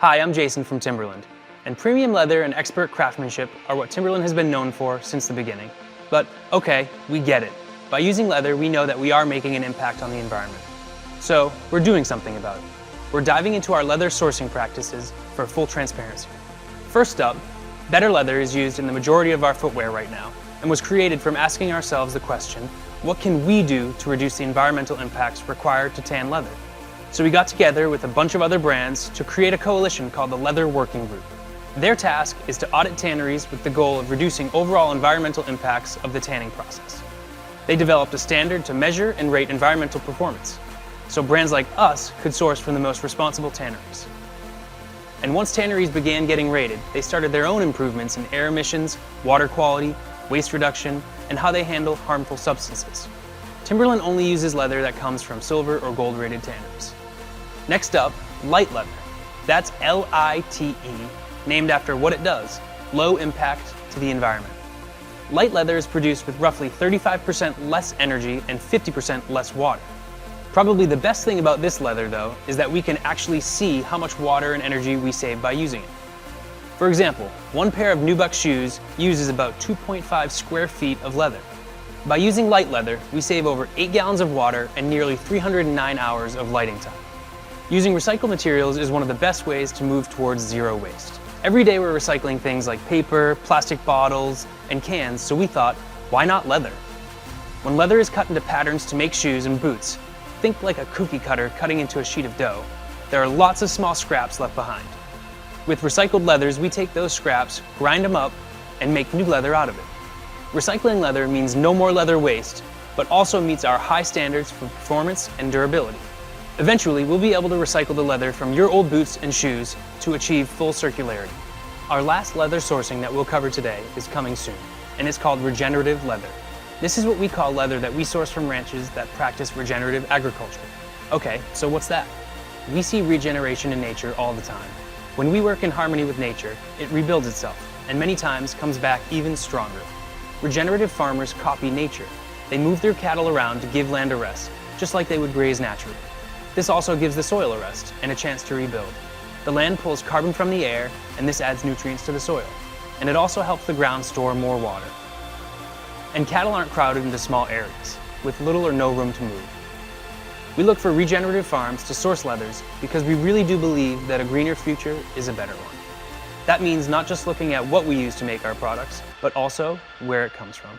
Hi, I'm Jason from Timberland, and premium leather and expert craftsmanship are what Timberland has been known for since the beginning. But okay, we get it. By using leather, we know that we are making an impact on the environment. So we're doing something about it. We're diving into our leather sourcing practices for full transparency. First up, better leather is used in the majority of our footwear right now, and was created from asking ourselves the question, what can we do to reduce the environmental impacts required to tan leather? So we got together with a bunch of other brands to create a coalition called the Leather Working Group. Their task is to audit tanneries with the goal of reducing overall environmental impacts of the tanning process. They developed a standard to measure and rate environmental performance, so brands like us could source from the most responsible tanneries. And once tanneries began getting rated, they started their own improvements in air emissions, water quality, waste reduction, and how they handle harmful substances. Timberland only uses leather that comes from silver or gold rated tanneries. Next up, light leather. That's L-I-T-E, named after what it does, low impact to the environment. Light leather is produced with roughly 35% less energy and 50% less water. Probably the best thing about this leather, though, is that we can actually see how much water and energy we save by using it. For example, one pair of nubuck shoes uses about 2.5 square feet of leather. By using light leather, we save over 8 gallons of water and nearly 309 hours of lighting time. Using recycled materials is one of the best ways to move towards zero waste. Every day we're recycling things like paper, plastic bottles, and cans, so we thought, why not leather? When leather is cut into patterns to make shoes and boots, think like a cookie cutter cutting into a sheet of dough. There are lots of small scraps left behind. With recycled leathers, we take those scraps, grind them up, and make new leather out of it. Recycling leather means no more leather waste, but also meets our high standards for performance and durability. Eventually, we'll be able to recycle the leather from your old boots and shoes to achieve full circularity. Our last leather sourcing that we'll cover today is coming soon, and it's called regenerative leather. This is what we call leather that we source from ranches that practice regenerative agriculture. Okay, so what's that? We see regeneration in nature all the time. When we work in harmony with nature, it rebuilds itself, and many times comes back even stronger. Regenerative farmers copy nature. They move their cattle around to give land a rest, just like they would graze naturally. This also gives the soil a rest and a chance to rebuild. The land pulls carbon from the air, and this adds nutrients to the soil. And it also helps the ground store more water. And cattle aren't crowded into small areas, with little or no room to move. We look for regenerative farms to source leathers because we really do believe that a greener future is a better one. That means not just looking at what we use to make our products, but also where it comes from.